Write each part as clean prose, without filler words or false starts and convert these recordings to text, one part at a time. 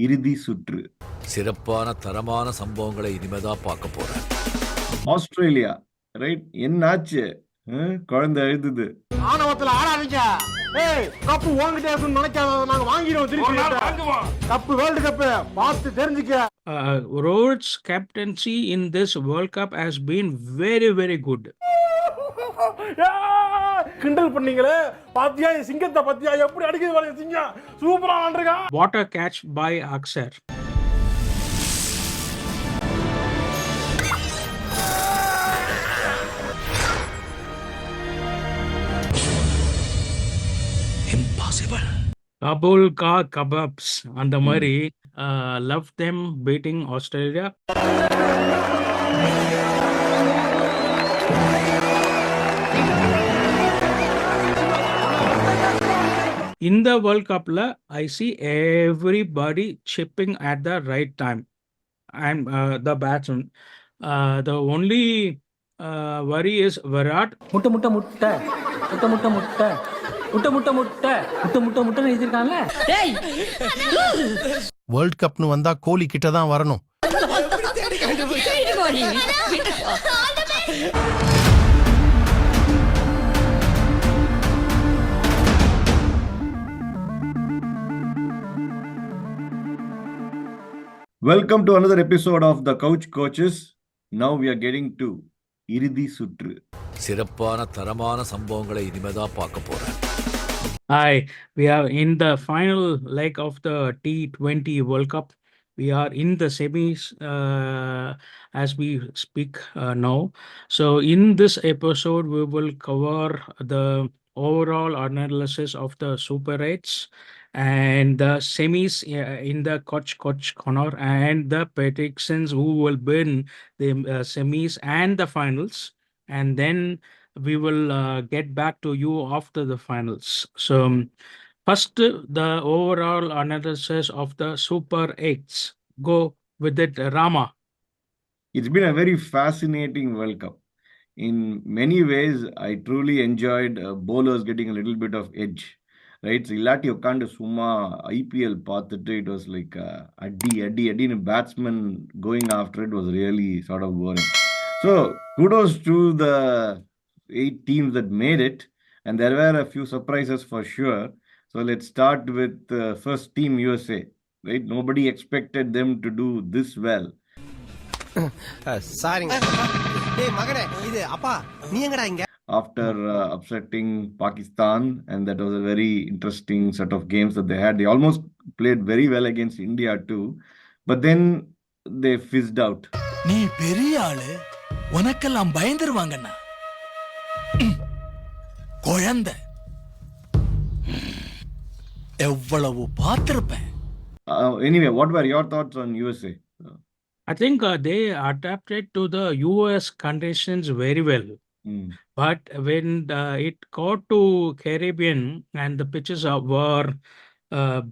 இறுதி சுற்று. சிறப்பான தரமான சம்பவங்களை இனிமேதான் பார்க்க போறேன். ஆஸ்திரேலியா ரைட், என்னாச்சு? குழந்தை அழுதுது. ஆணவத்துல ஆடாதீங்க. ஏய், கப்பு வாங்கிட்டே இருக்குன்னு நினைக்காத, நாங்க வாங்கிடுவோம் திருப்பி. கப்பு வேர்ல்டு கப் பார்த்து தெரிஞ்சுக்க. Rohit's captaincy in this World Cup has been very, very good. கிண்டல் பண்ணீங்களே, பாத்தியா சிங்கத்தை பாத்தியா எப்படி அடிக்குது பாருங்க சிங்கம். சூப்பரா ஆடுறா. What a catch by Aksar. Impossible. Kabul ka kebabs அந்த மாதிரி love them beating Australia. In the World Cupல I see everybody chipping at the right time. And the batsman. The only worry is Virat. முட்டை முட்டை முட்டை முட்டை முட்டை முட்டை முட்டை முட்டை முட்டை முட்டை முட்டை முட்டைன்னு எழுதிருக்காங்க. வேர்ல்ட் கப்னு வந்தா கோலி கிட்ட தான் வரணும். Welcome to another episode of the Couch Coaches. Now we are getting to இறுதி சுற்று. சிறப்பான தரமான சம்பவங்களை இனிமேதான் பார்க்க போறேன். Hi, we are in the final leg of the T20 World Cup. We are in the semis as we speak now. So in this episode, we will cover the overall analysis of the Super 8s and the semis in the Coach corner and the predictions who will win the semis and the finals. And then we will get back to you after the finals. So first, the overall analysis of the Super 8s. Go with it, Rama. It's been a very fascinating World Cup. In many ways, I truly enjoyed bowlers getting a little bit of edge. Right? So, இல்லாட்டி உட்காந்து சும்மா IPL பார்த்துட்டு it was like அடின்னு batsman going after it was really sort of boring. So, kudos to the 8 teams that made it, and there were a few surprises for sure. So, let's start with first team USA. Right? Nobody expected them to do this well. சாரிங்க. டேய் மகனே, இது அப்பா நீ எங்கடா இங்க? After upsetting Pakistan, and that was a very interesting set of games that they had. They almost played very well against India too, but then they fizzed out. நீ பெரிய ஆளு, உனக்கெல்லாம் பயந்துருவாங்கண்ணா. குழந்தை எவ்வளவு பார்த்திருப்பேன். Anyway, what were your thoughts on USA? I think they adapted to the US conditions very well. But when it got to Caribbean and the pitches were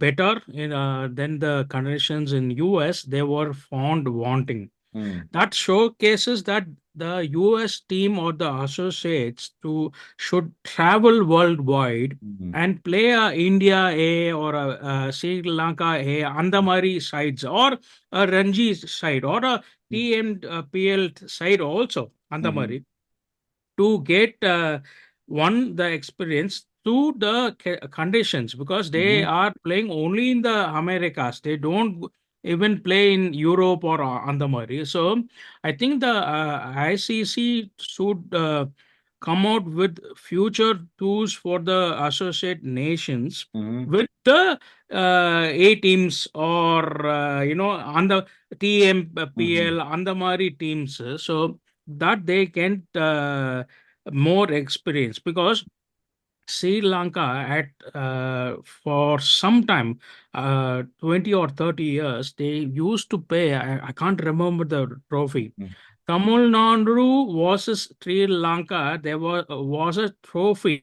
better than the conditions in US, they were found wanting. That showcases that the US team or the associates should travel worldwide and play a India A or a Sri Lanka A, Andamari sides or a Ranji side or a TMPL side also, Andamari, to get the experience to the conditions, because they are playing only in the Americas. They don't even play in Europe or Andamari. So I think the ICC should come out with future tools for the associate nations with the A teams or on the TMPL Andamari teams, so that they can more experience, because Sri Lanka at for some time 20 or 30 years they used to pay, I can't remember the trophy. Tamil Nadu versus Sri Lanka, there was a trophy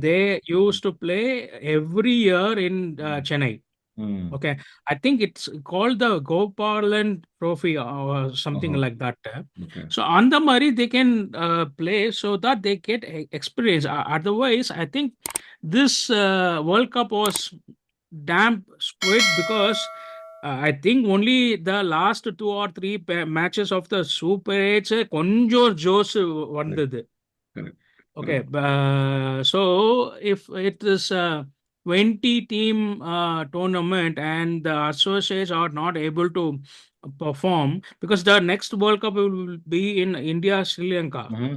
they used to play every year in Chennai. Okay, I think it's called the Gopalan Trophy or something like that. Okay. So on the Mari they can play so that they get experience. Otherwise, I think this World Cup was damn squid, because I think only the last two or three matches of the Super 8 கொஞ்சம் Jose Correct, வந்தது. correct, Okay, correct. so if it is a 20 team tournament and the associates are not able to perform because the next World Cup will be in India, Sri Lanka. Mhm.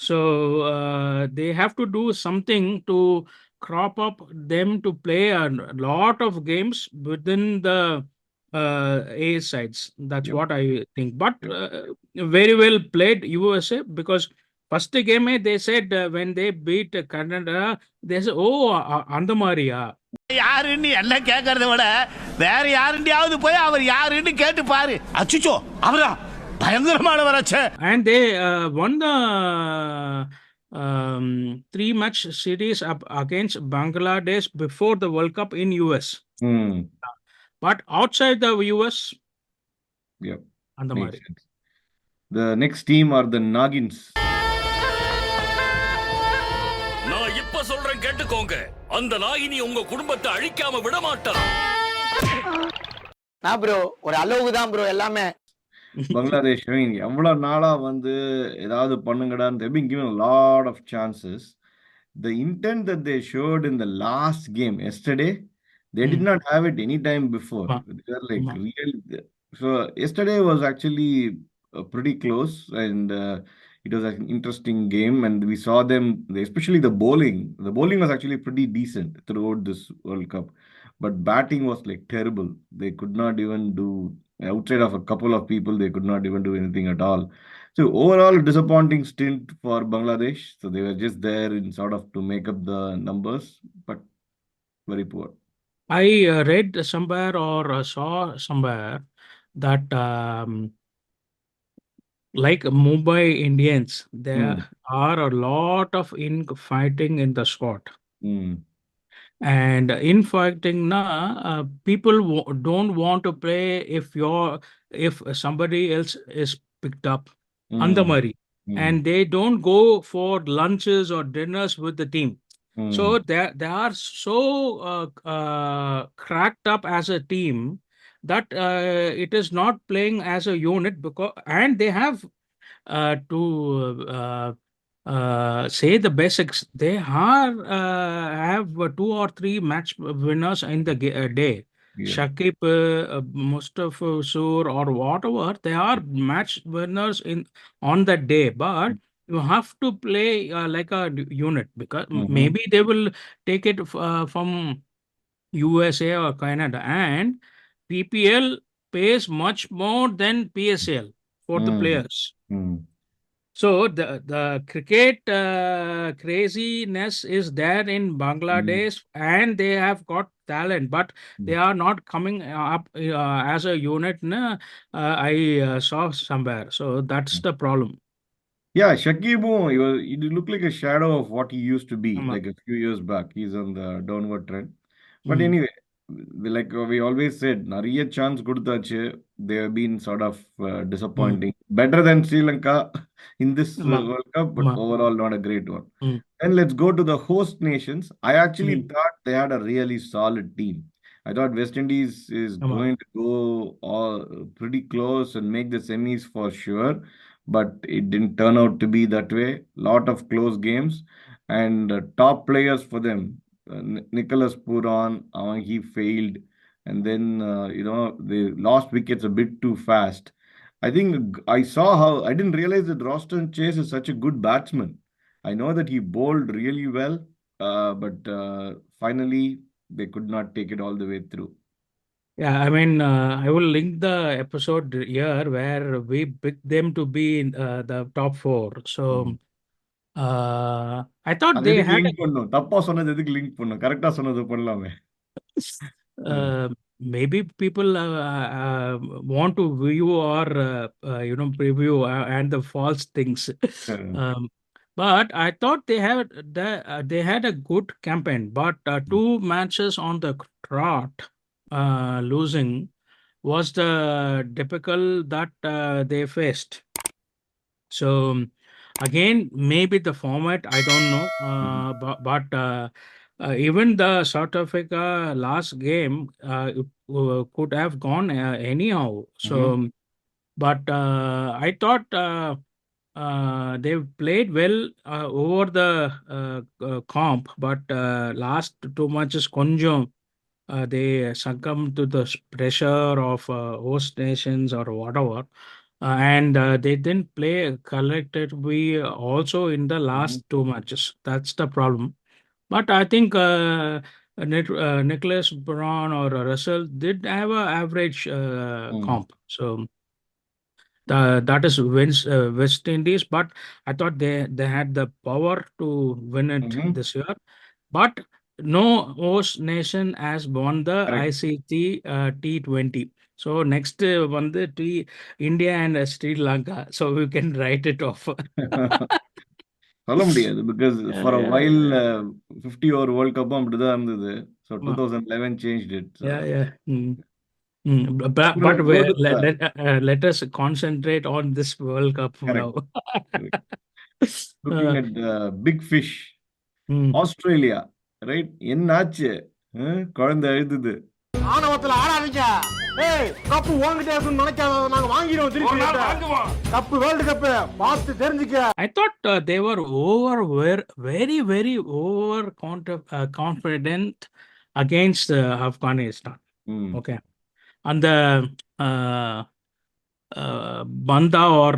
So they have to do something to crop up them to play a lot of games within the A sides. That's Yep, what I think. But yep. very well played USA because first game they said when they beat Canada, they said, "Oh, Andamariya." யாருன்னு எல்லாம் கேட்கறத விட வேற யாருண்டியாவது போய் அவர் யாருன்னு கேட்டு பாரு. அச்சுச்சோ அவரா பயங்கரமானவராச்சே. And they won the three match series up against Bangladesh before the World Cup in US. Hmm. But outside the US, Yep, அந்த makes மாதிரி. sense. The next team are the Nagins. நான் இப்ப சொல்றேன் கேட்டுக்கோங்க. அந்த நாயினி உங்க குடும்பத்தை அழிக்காம விட மாட்டான். நான் ப்ரோ ஒரு அளவுக்கு தான் ப்ரோ எல்லாமே. Bangladesh, I mean, எவ்வளவு நாளா வந்து ஏதாவது பண்ணுங்கடான்னு they've been given a lot of chances. The intent that they showed in the last game yesterday, they did not have it any time before. ஆமா, They were like ஆமா. real. So yesterday was actually pretty close, and it was an interesting game. And we saw them, especially the bowling. The bowling was actually pretty decent throughout this World Cup, but batting was like terrible. They could not even do outside of a couple of people. They could not even do anything at all. So overall, disappointing stint for Bangladesh. So they were just there in sort of to make up the numbers, but very poor. I read somewhere or saw somewhere that like Mumbai Indians, there Hmm. are a lot of infighting in the squad. Hmm. And infighting na people don't want to play if somebody else is picked up. அந்த Hmm. மாதிரி. Hmm. And they don't go for lunches or dinners with the team. So Hmm. they are so cracked up as a team that it is not playing as a unit because and they have to say the basics. They are have two or three match winners in the day. Yeah. Shakib, Mustafa Sur, or whatever, they are match winners in on that day. But you have to play like a unit because Mhm. maybe they will take it from USA or Canada, and PPL pays much more than PSL for the Hmm. players. Hmm. So the cricket craziness is there in Hmm. Bangladesh, and they have got talent, but they are not coming up as a unit. I saw somewhere, so that's the problem. Yeah, Shakib, he looked like a shadow of what he used to be ஆமா. like a few years back. He's on the downward trend. But ம். anyway, like we always said, நிறைய chance கொடுத்தாச்சு. They have been sort of ம். disappointing. Better than Sri Lanka in this ஆமா. World Cup, but ஆமா. overall not a great one. ம். And let's go to the host nations. I actually ம். thought they had a really solid team. I thought West Indies is ஆமா. going to go all pretty close and make the semis for sure, but it didn't turn out to be that way. Lot of close games and top players for them. Nicholas Puran, he failed, and then they lost wickets a bit too fast. I think I saw how I didn't realize that Roston Chase is such a good batsman. I know that he bowled really well, but finally they could not take it all the way through. Yeah, I mean, I will link the episode here where we picked them to be in the top four. So I thought அது they எதுக்கு had link பண்ணும்? தப்பா சொன்னது எதுக்கு link பண்ணும்? கரெக்டா சொன்னது பண்ணலாமே. Uh, maybe people want to view or preview and the false things. uh, Um, but I thought they had a good campaign, but two matches on the trot losing was the typical that they faced. So again, maybe the format, I don't know, but even the South Africa last game, could have gone anyhow. So, but I thought they played well over the comp, but last 2 matches, konjam they succumb to the pressure of host nations or whatever. And they didn't play collectively also in the last 2 matches. That's the problem. But I think Nicholas Brown or Russell did have a average comp. So that is West Indies, but I thought they had the power to win it this year. But no host nation has won the Correct. ICC T20. So next one the India and Sri Lanka. So we can write it off. சொல்ல முடியாது because Yeah, for a yeah, while yeah. 50 over world கப்பும் அப்படிதான் இருந்தது. So Uh, 2011 changed it. So Yeah, yeah. But, I'm gonna go with let us concentrate on this World Cup now. correct. Correct. Looking Uh, at big fish, mm. Australia, right? என்னாச்சு? குழந்தை அழுதுது. ஆணவத்துல ஆடாதீங்க. ஏய் cup வாங்கிட்டே இருக்குன்னு நினைக்காத, நாங்க வாங்கிடுவோம் திருப்பி. Cup world cup பார்த்து தெரிஞ்சுக்க. I thought they were very, very confident against Afghanistan. Okay. And the Banda or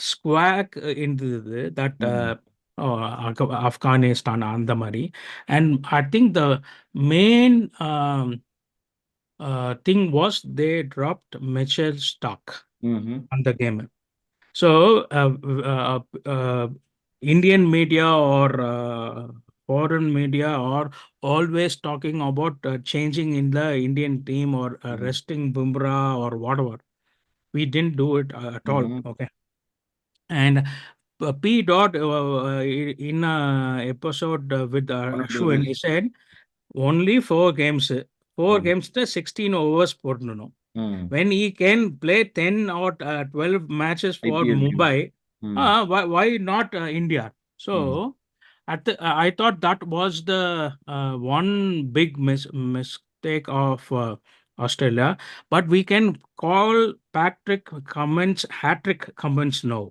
squawk into that Afghanistan Andamari. And I think the main thing was they dropped Mitchell Stark on the game. So Indian media or foreign media are always talking about changing in the Indian team or resting Bumrah or whatever. We didn't do it at all. Okay. And P. Dot in episode with Ashwin, he said only 4 games. 4 games to 16 overs போடணும். When he can play 10 or 12 matches for IPL Mumbai, why not India? So I thought that was the one big mistake of Australia. But we can call Patrick Cummins hat-trick Cummins now.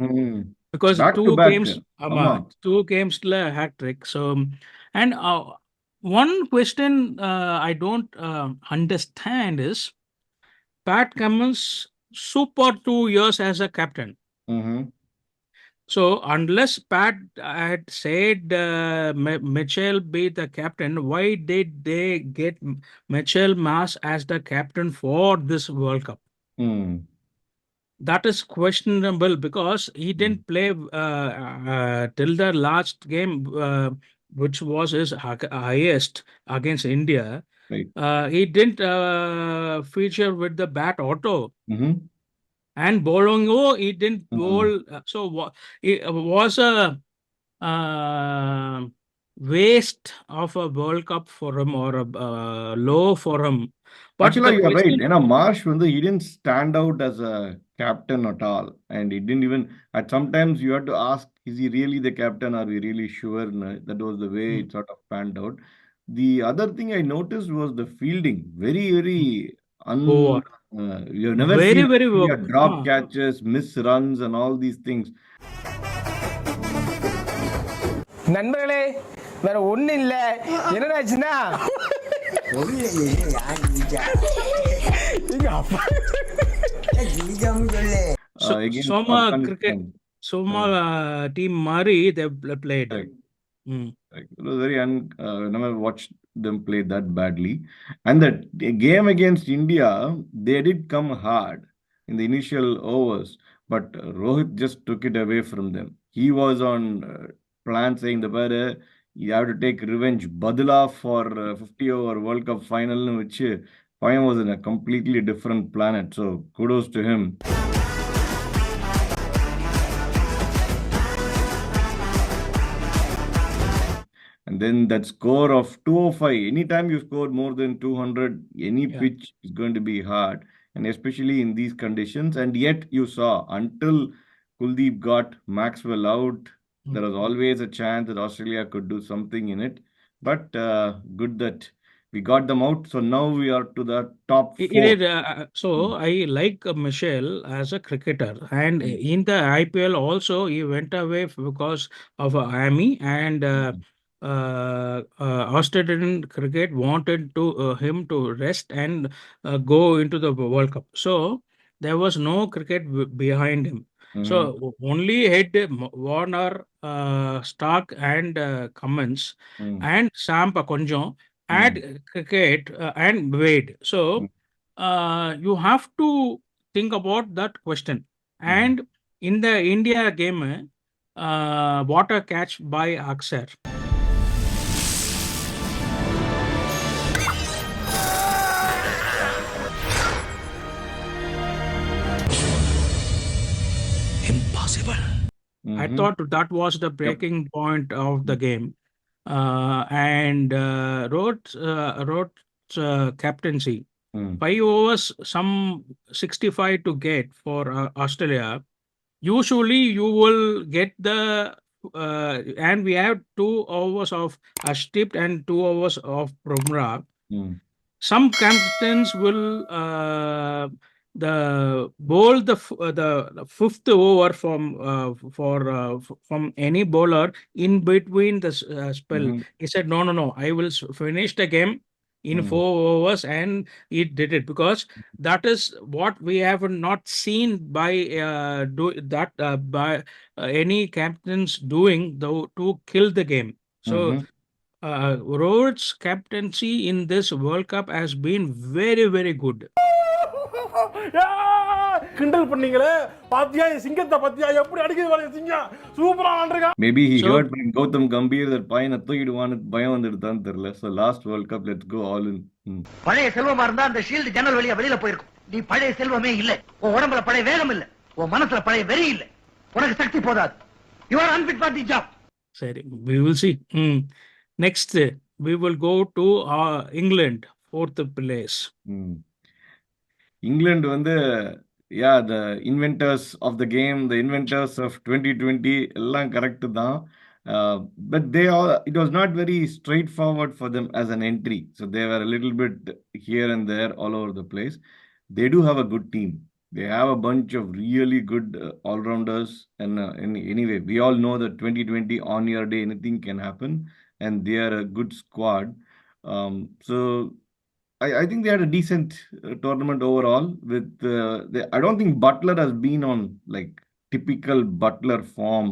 Because Back to two back. games, ஆமா. 2 games hat-trick. So, and one question I don't understand is Pat Cummins super 2 years as a captain. So unless Pat had said Mitchell be the captain, why did they get Mitchell Mas as the captain for this World Cup? That is questionable because he didn't play till the last game, which was his highest against India. Right. He didn't feature with the bat auto. And Bolongo, he didn't bowl. So it was a waste of a World Cup for him or a low for him. But Actually, the you're right. question, ஏன்னா Marsh he didn't stand out as a captain at all. And he didn't even, at sometimes you had to ask, is he really the captain? Are we really sure? No, that was the way it sort of panned out. The other thing I noticed was the fielding. Very, very Poor. you've never Very, seen very India drop huh. catches, miss runs, and all these things. நண்பர்களே வேற ஒண்ணு இல்ல, என்னடாச்சுன்னா Against Soma Afghanistan. cricket, Soma team Mari, they played. Correct. Mm. It was very never watched them play that badly. And the game against India, they did come hard in the initial overs, but Rohit just took it away from them. He was on plan saying the better, you have to take revenge. Badla for 50 over World Cup final, which Payam was in a completely different planet. So kudos to him. And then that score of 205, anytime you score more than 200, any pitch is going to be hard. And especially in these conditions. And yet you saw until Kuldeep got Maxwell out, there was always a chance that Australia could do something in it. But good that we got them out. So now we are to the top It four. is, so I like Michelle as a cricketer, and Mm, in the IPL also he went away because of Amy, and mm, Australian cricket wanted to him to rest and go into the World Cup. So there was no cricket behind him. mhm, So only had Warner, Stark, and Cummins, mm, and Sampa Konjo mm, at cricket and Wade. So mm, you have to think about that question. mm. And in the India game, water catch by Aksar. Impossible. I Mhm. thought that was the Yep. breaking point of the Mm, game. And Roth's captaincy. mm, 5 overs, some 65 to get for Australia. Usually you will get the and we have 2 overs of Ashdeep and 2 overs of Brumrah. mm, Some captains will the bowl the fifth over from any bowler in between the spell. mhm, He said, no, no, no, I will finish the game in mm, 4 overs, and he did it because that is what we have not seen by any captains doing to kill the game. So mhm. Rohit's captaincy in this World Cup has been very, very good. கிண்டல் பண்ணீங்களே பாத்தியா என் சிங்கத்தை பாத்தியா எப்படி அடிக்குது பாருங்க சிங்கம் சூப்பரா ஆண்டிருக்கான். Maybe he So heard from Gautam Gambhir that பையனை தூக்கிடுவான்னு பயம் வந்துடுதான்னு தெரியல. So last World Cup, let's go all in. Mm. பழைய செல்வமா இருந்தா அந்த ஷீல்டு ஜன்னல் வழியா வெளியில போயிருக்கும். நீ பழைய செல்வமே இல்ல. உன் உடம்புல பழைய வேகம் இல்ல. உன் மனசுல பழைய வெறி இல்ல. உனக்கு சக்தி போதாது. You are unfit for the job. sorry, we will see. Next, we will go to England, fourth place. Mm. England வந்து yeah, the inventors of the game, the inventors of 2020 எல்லாம் கரெக்ட் தான். But it was not very straightforward for them as an entry. So they were a little bit here and there all over the place. They do have a good team. They have a bunch of really good all-rounders. And anyway, we all know that 2020 on your day, anything can happen. And they are a good squad. So I think they had a decent tournament overall. I don't think Butler has been on like typical Butler form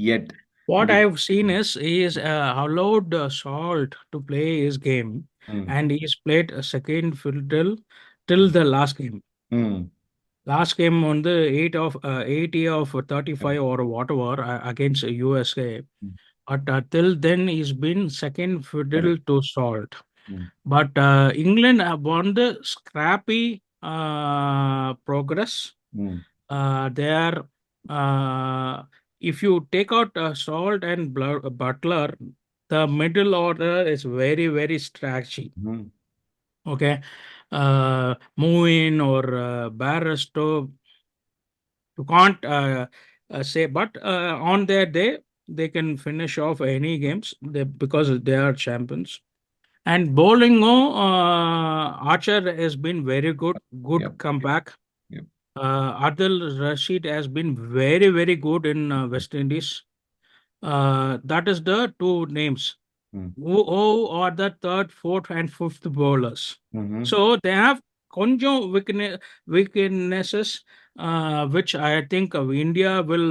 yet. What But I've seen is he is allowed Salt to play his game, mm, and he's played a second fiddle till the last game. mm, Last game on the 80 of yeah, 35 or whatever against USA. mm, But till then, he's been second fiddle correct. to Salt. Mm, But England have won the scrappy progress. mm, There, if you take out Salt and Butler, the middle order is very, very scratchy. mm, Okay, Movin or Barristo, you can't say, but on their day, they can finish off any games because they are champions. And bowling, Archer has been very good, good yep, comeback. yep. Adil Rashid has been very, very good in West Indies. That is the two names. Mm, Who are the third, fourth, and fifth bowlers. mhm, So they have conjo weaknesses, which I think India will,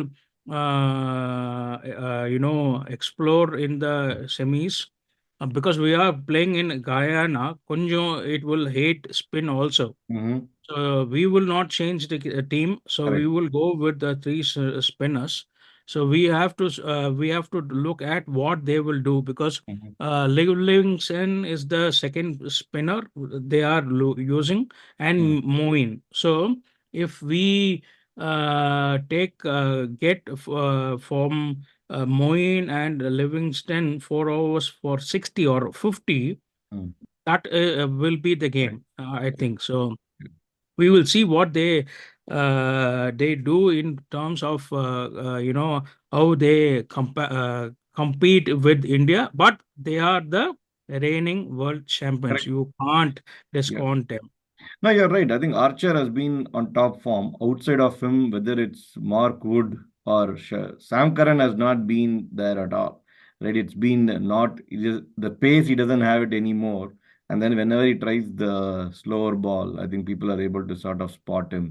explore in the semis. Because we are playing in Guyana, Kunjo, it will hate spin also. mhm, So we will not change the team. So we correct. will go with the three spinners. So we have to look at what they will do because Mhm, Livingston is the second spinner they are using, mm, and Moin. So if we get from Moin and Livingston 4 overs for 60 or 50, mm, that will be the right. game. I Yep, think so. yep, We will see what they do in terms of how they compete with India, but they are the reigning world champions. Correct. You can't Yeah. discount them. No, you're right. I think Archer has been on top form. Outside of him, whether it's Mark Wood or Sam Curran has not been there at all. Right? It's been not it is, the pace, he doesn't have it anymore. And then whenever he tries the slower ball, I think people are able to sort of spot him.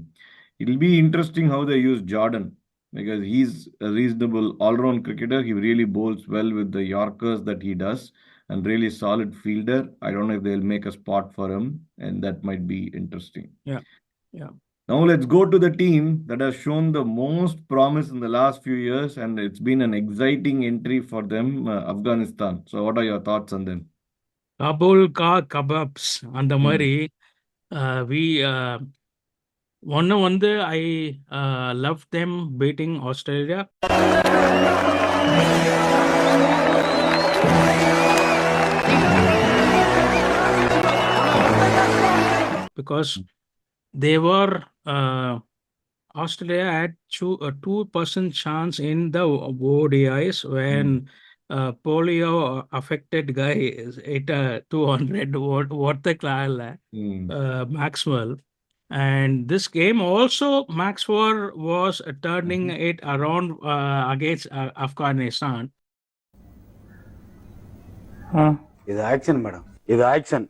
It'll be interesting how they use Jordan because he's a reasonable all-round cricketer. He really bowls well with the Yorkers that he does and really solid fielder. I don't know if they'll make a spot for him, and that might be interesting. Yeah, yeah. Now let's go to the team that has shown the most promise in the last few years, and it's been an exciting entry for them, Afghanistan. So, what are your thoughts on them? Kabul ka kebabs அந்த Hmm. மாதிரி we ஒன்று வந்து I love them beating Australia. Because they were Australia had 2% chance in the ODIs when polio affected guy hit 200 what the Maxwell. And this game also Maxwell was turning it around against Afghanistan. இது action madam, இது action.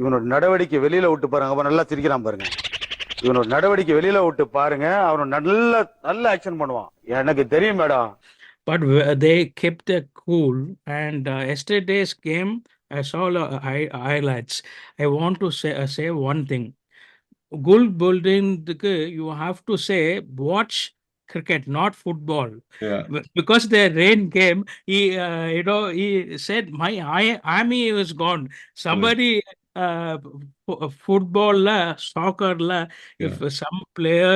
இவனோட நடவடிக்கை வெளியில விட்டு பாருங்க, அவன் நல்லா சிரிக்கிறான் பாருங்க. இவனோட நடவடிக்கை வெளியில விட்டு பாருங்க, அவன் நல்ல ஆக்ஷன் பண்ணுவான். எனக்கு தெரியும் madam. But they kept their cool. And yesterday's game, I saw highlights. I want to say one thing. Goal building, you have to say watch cricket, not football. Yeah. Because the rain came, he said my army is gone. Somebody football soccer if some player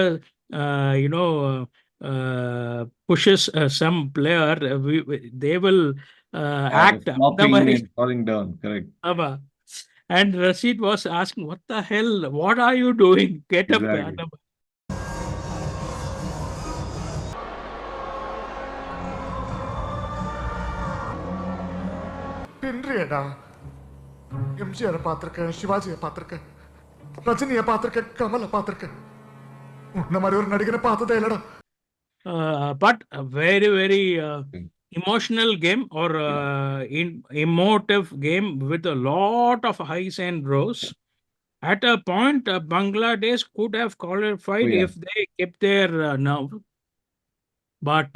pushes some player, they will act. Flopping and falling down. Correct. And Rashid was asking, "What the hell? What are you doing? Get Exactly. up!" பின்றியடா, எம்ஜிஆரை பார்த்திருக்கேன், சிவாஜியை பார்த்திருக்கேன், ரஜினியை பார்த்திருக்கேன், கமலை பார்த்திருக்கேன். உன்ன மாதிரி ஒரு நடிகரை பார்த்ததே இல்லடா. But a very, very emotional game or emotive game with a lot of highs and lows. At a point, Bangladesh could have qualified if they kept their nerve. But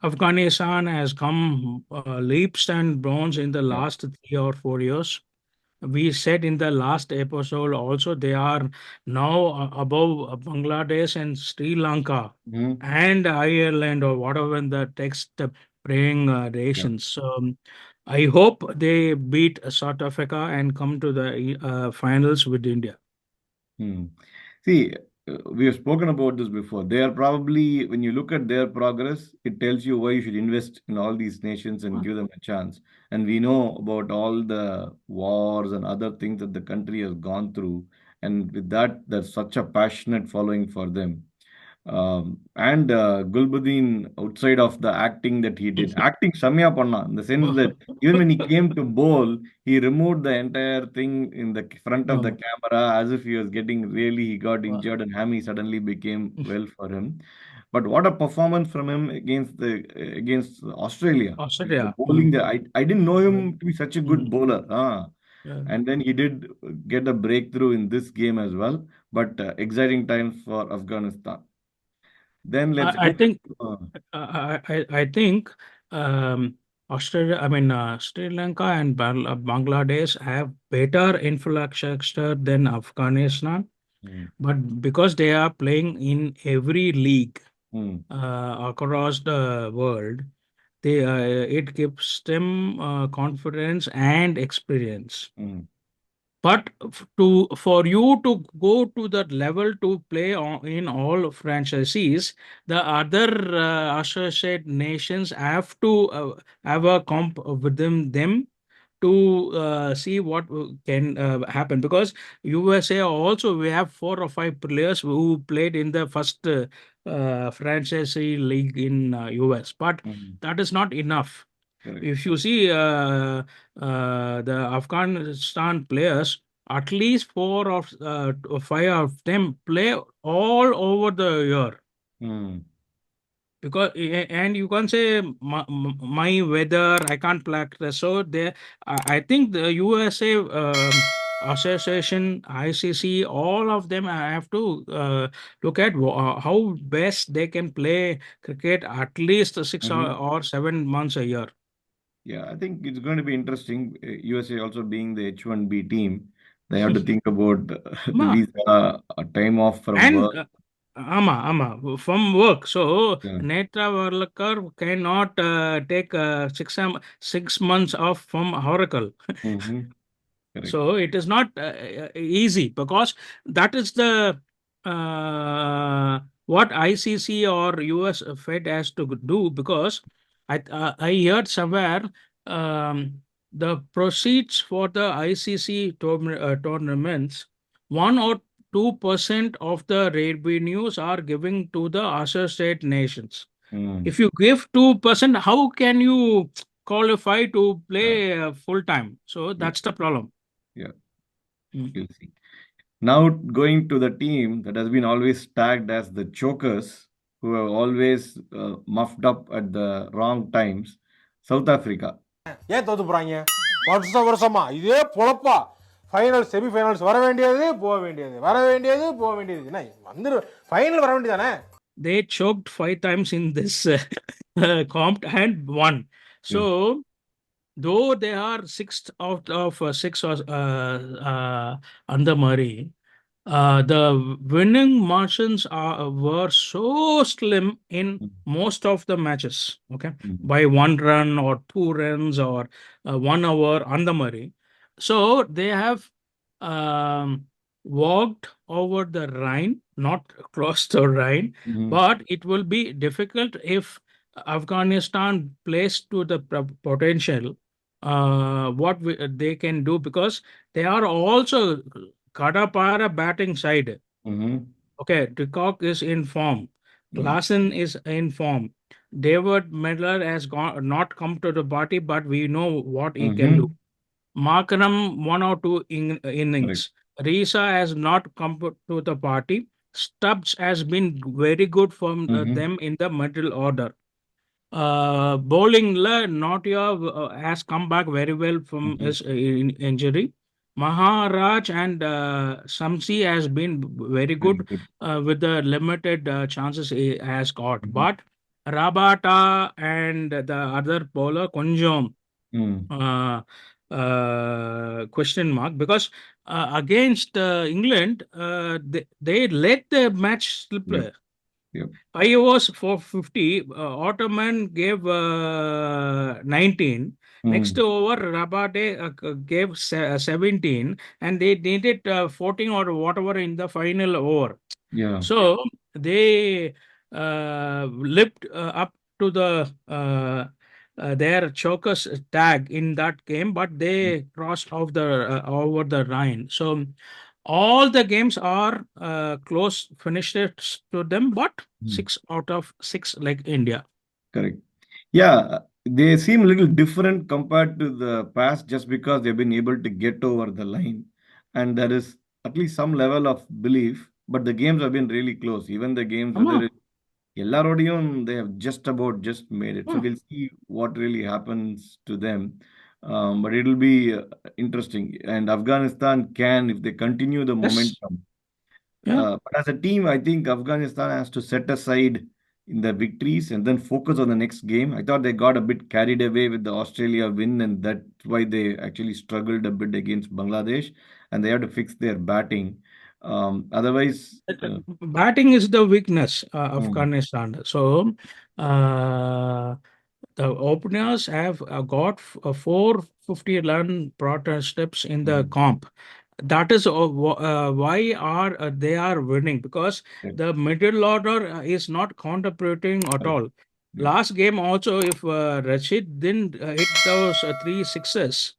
Afghanistan has come leaps and bounds in the last 3 or 4 years. We said in the last episode also they are now above Bangladesh and Sri Lanka and Ireland or whatever in the text praying nations. So I hope they beat South Africa and come to the finals with India. See, we have spoken about this before. They are probably, when you look at their progress, it tells you why you should invest in all these nations and give them a chance. And we know about all the wars and other things that the country has gone through. And with that, there's such a passionate following for them. And Gulbuddin, outside of the acting that he did, acting Samya Panna, in the sense that even when he came to bowl, he removed the entire thing in the front of the camera as if he was getting he got injured and hammy suddenly became well for him. But what a performance from him against Australia. Australia. Bowling I didn't know him to be such a good bowler. And then he did get a breakthrough in this game as well. But exciting times for Afghanistan. Then let's I go. think I think Australia, Sri Lanka and Bangladesh have better infrastructure than Afghanistan, but because they are playing in every league across the world, it gives them confidence and experience. But for you to go to that level to play in all franchises, the other associate nations have to have a comp within them to see what can happen. Because USA also, we have 4 or 5 players who played in the first franchise league in US, but that is not enough. Correct. If you see the Afghanistan players, at least 5 of them play all over the year. Mm. Because and you can't say my weather I can't practice. So there, I think the USA association, ICC, all of them have to look at how best they can play cricket at least 6 or 7 months a year. Yeah, I think it's going to be interesting. USA also being the H1B team, they have to think about the Ma, visa, time off from and work. from work. So Yeah. Netra worker cannot take 6 months off from Oracle. Mm-hmm. Correct. So it is not easy, because that is the what ICC or US Fed has to do. Because I heard somewhere the proceeds for the ICC tournaments, 1 or 2% of the revenues are giving to the associate nations. Mm. If you give 2%, how can you qualify to Yeah. play full time? So Yeah. that's the problem. Yeah. Mm. We'll see. Now going to the team that has been always tagged as the chokers, who have always muffed up at the wrong times, South Africa. ஏன் தோத்து போறாங்க? வருஷம் வருஷமா இதே பொழப்பா. Final semi-finals வர வேண்டியது போக வேண்டியது, வர வேண்டியது போக வேண்டியது. என்ன வந்து ஃபைனல் வர வேண்டியதானே? They choked 5 times in this comp and won. So though they are sixth out of six under Murray, the winning margins were so slim in most of the matches. Okay, by 1 run or 2 runs or 1 hour on the Murray. So they have um, walked over the Rhine, not crossed the Rhine, but it will be difficult if Afghanistan plays to the potential what they can do, because they are also Kadapara batting side. Mm-hmm. Okay, de Kock is in form. Klassen is in form. David Miller has not come to the party, but we know what he can do. Markram 1 or 2 innings. Risa has not come to the party. Stubbs has been very good from them in the middle order. Bowling Notia has come back very well from his injury. Maharaj and Samsi has been very good with the limited chances he has got. But Rabata and the other bowler Konjom, question mark, because against England they let the match slip. Yep. 5 overs for 50. Ottoman gave 19. Next over, Rabate gave 17, and they needed 14 or whatever in the final over. Yeah. So they lived up to the their chokers tag in that game, but they crossed off the over the Rhine. So all the games are close finishes to them, but 6 out of 6 like India. Correct. Yeah, they seem a little different compared to the past just because they've been able to get over the line. And there is at least some level of belief, but the games have been really close. Even the games, whether it's Ellarodion, they have just made it. So we'll see what really happens to them. But it'll be interesting. And Afghanistan can, if they continue the momentum. But as a team, I think Afghanistan has to set aside in the victories and then focus on the next game. I thought they got a bit carried away with the Australia win, and that's why they actually struggled a bit against Bangladesh, and they have to fix their batting. Otherwise, Batting is the weakness of Afghanistan. So the openers have got 450-run partnerships in the comp. That is why they are winning, because the middle order is not contributing at all. Last game also, if Rashid didn't hit those 3 6s,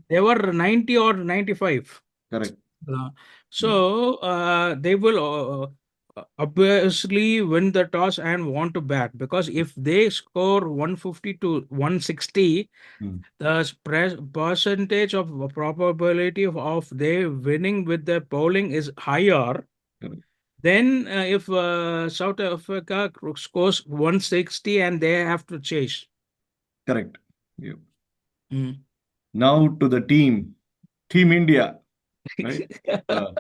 they were 90 or 95. Correct. So they will obviously win the toss and want to bat, because if they score 150 to 160, Mm. the percentage of probability of they winning with the bowling is higher. Correct. Then if South Africa scores 160 and they have to chase. Correct. Yeah. Mm. Now to the Team India, right? Uh,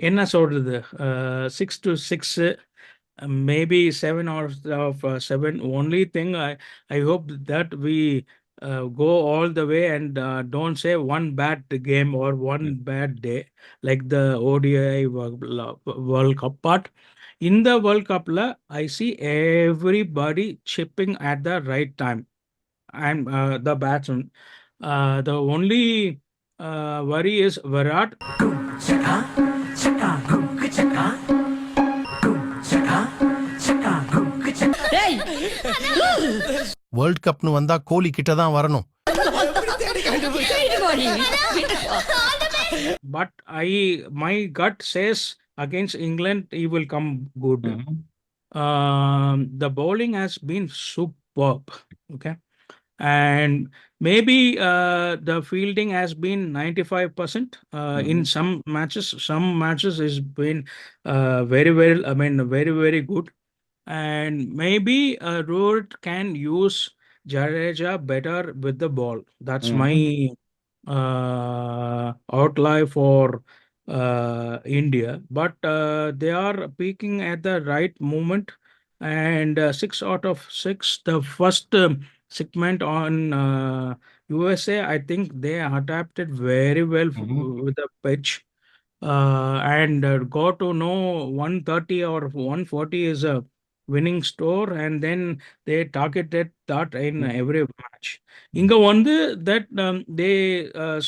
என்ன சொல்றது? 6 to 6, maybe 7 of 7. Only thing I hope that we go all the way and don't say one bad game or one yeah. bad day like the ODI World Cup. But in the World Cup, I see everybody chipping at the right time. And the batsman. The only worry is Virat. World கப்னு வந்தா கோலி கிட்ட தான் வரணும். But my gut says against England he will come good. Mhm. The bowling has been superb. Okay. And maybe the fielding has been 95% in Mhm. some matches has been very well, I mean very very good. And maybe Root can use Jadeja better with the ball. That's my Mhm. outline for India. But they are peaking at the right moment. And 6 out of 6, the first segment on USA, I think they adapted very well Mhm. with the pitch. And got to know 130 or 140 is a winning score, and then they targeted that in Mhm. every match. இங்க வந்து that they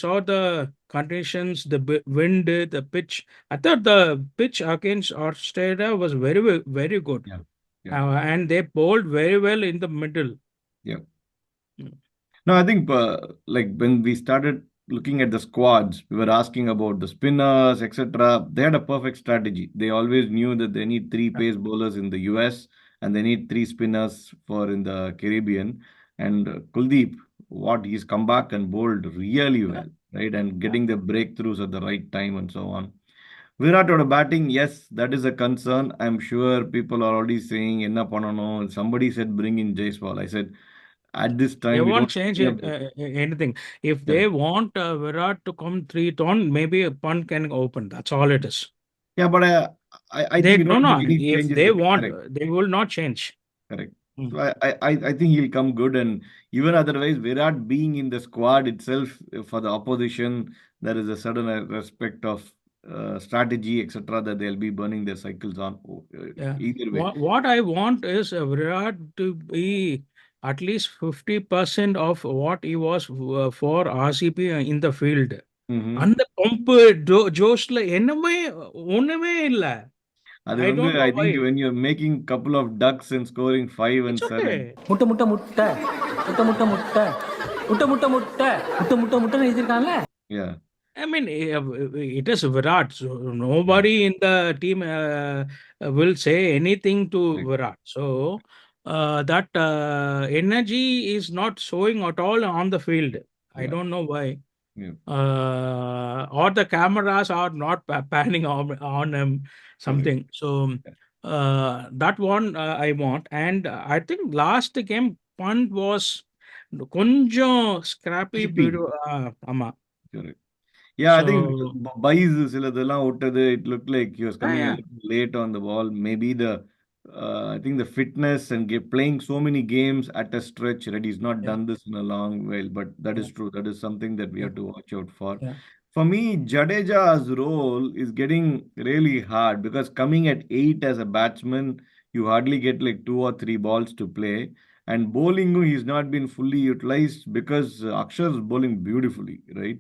saw the conditions, the wind, the pitch. I thought the pitch against Australia was very very good, Yeah. Yeah. and they bowled very well in the middle. Yeah. Mm. No, I think like when we started looking at the squads, we were asking about the spinners, etc. They had a perfect strategy. They always knew that they need three pace bowlers in the US and they need three spinners for in the Caribbean. And Kuldeep, what he's come back and bowled really well, right? And getting the breakthroughs at the right time and so on. Virat or batting, yes, that is a concern. I'm sure people are already saying, Enna panano. Somebody said bring in Jaiswal. I said, at this They time, we won't don't change care it about. anything. If they Correct. want Virat to come 3 ton, maybe a punt can open. That's all it is. Yeah, but I They think you no don't no. make any If changes. they want, Correct, they will not change. correct. Mm. So I think he'll come good, and even otherwise, Virat being in the squad itself for the opposition, there is a certain respect of strategy, etc., that they'll be burning their cycles on. Yeah. Either way. What I want is Virat to be at least 50% of what he was for RCP in the field. Mm-hmm. அந்த pump ஜோஷ்ல என்னமே ஒண்ணுமே இல்ல. அது I வந்து don't know I why. think when you're making couple of ducks and scoring 5 and It's 7. okay. முட்டை முட்டை முட்டை முட்டை முட்டை முட்டை முட்டை முட்டை முட்டை முட்டை முட்டை முட்டைன்னு எழுதியிருக்காங்கல்ல. Yeah, I mean, it is Virat. So yeah, nobody in the team will say anything to right. Virat. So that energy is not showing at all on the field. I Yeah, don't know why. yeah, Or the cameras are not panning on him, correct. something. So that one I want. And I think last game punt was கொஞ்சம் scrappy. Chippy. ஆமா. Correct. Yeah, I think So buys சிலதெல்லாம் விட்டது. It looked like he was coming a yeah. little late on the ball. Maybe I think the fitness and playing so many games at a stretch, right? He's not Yeah, done this in a long while, but that yeah, is true. That is something that we yeah, have to watch out for. yeah, For me, Jadeja's role is getting really hard because coming at 8 as a batsman, you hardly get like 2 or 3 balls to play. And bowling, he's not been fully utilized because Akshar's bowling beautifully, right?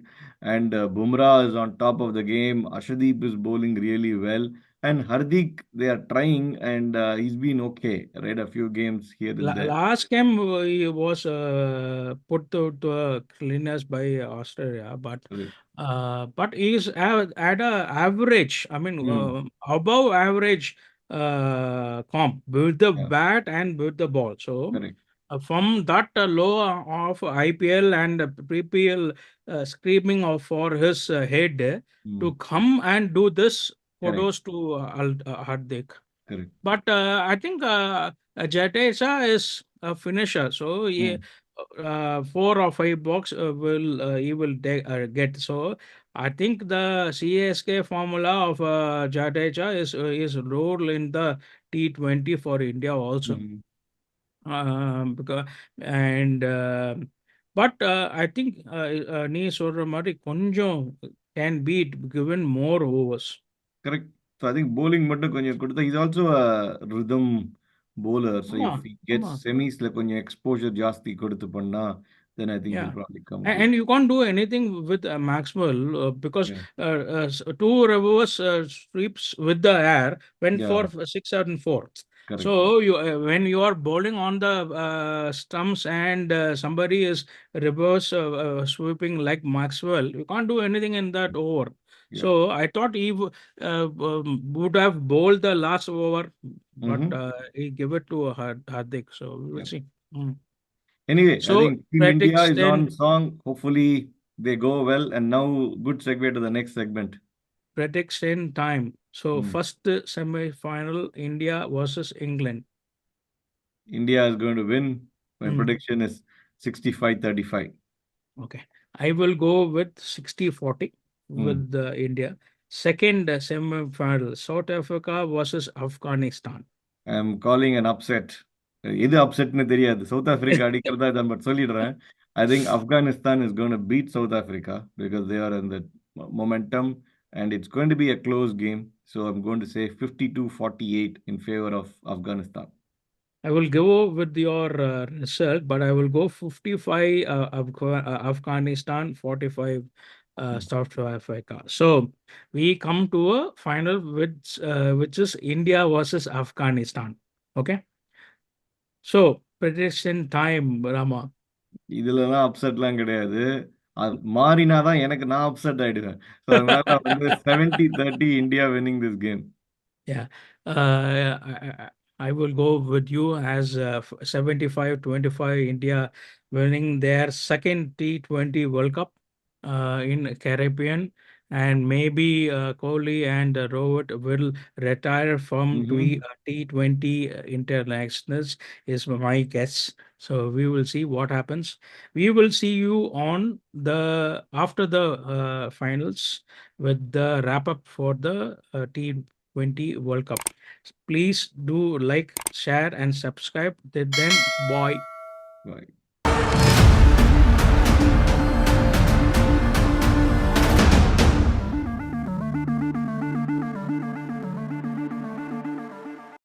And Bumrah is on top of the game. Ashadeep is bowling really well. And Hardik, they are trying, and he's been okay, right? A few games here and there. Last game he was put to cleaners by Australia, Correct. but he's at a average. I mean, Hmm. above average comp with the Yeah, bat and with the ball. So correct. from that low of IPL and PPL screaming of for his head Hmm. to come and do this, Correct. kudos to Hardik. Correct. But I think Jadeja is a finisher, so Hmm. 4 or 5 box he will get. So I think the CSK formula of Jadeja is role in the T20 for India also. Hmm. Because and but I think நீ சொல்ற மாதிரி கொஞ்சம் can beat given more overs. Correct. So I think bowling மட்டும் கொஞ்சம் கொடுத்தா he's also a rhythm bowler. So ஆமா if he gets ஆமா semisல கொஞ்சம் exposure ஜாஸ்தி கொடுத்து பண்ணா, then I think Yeah. he'll probably come good. And you can't do anything with Maxwell because Yeah. two reverse sweeps with the air went for Yeah. 6 and 4. So Correct. you when you are bowling on the stumps and somebody is reverse sweeping like Maxwell, you can't do anything in that over. Yeah. So I thought he would have bowled the last over, but Mm-hmm. he gave it to Hardik. So we will Yep. see. Mm. Anyway, I So think Team India is on prediction song. Hopefully they go well. And now, good segue to the next segment. prediction time. So Hmm. first semi-final India versus England. India is going to win. My Hmm. prediction is 65-35. Okay. I will go with 60-40 Hmm. with India. Second semi-final South Africa versus Afghanistan. I'm calling an upset. எது அப்செட்னு தெரியாது south Africa அடிக்கிறதா இதான் but சொல்லிடுறேன் I think Afghanistan is gonna beat South Africa because they are in the momentum and it's going to be a close game so I'm going to say 52-48 in favour of Afghanistan. I will go with your result, but I will go 55 Afghanistan, 45 South Africa. So we come to a final which is India versus Afghanistan. Okay. So prediction time, Rama. இதுலலாம் அப்செட்லாம் கிடையாது. அது மாறினாதான் எனக்கு நான் upset ஆயிடுவேன். So அதனால வந்து 70-30 India winning this game. Yeah. I will go with you as 75-25 India winning their second T20 World Cup in Caribbean. And maybe Kohli and Rohit will retire from T20 internationals is my guess. So we will see what happens. We will see you on the after the finals with the wrap up for the T20 World Cup. Please do like, share, and subscribe. Then bye. Right.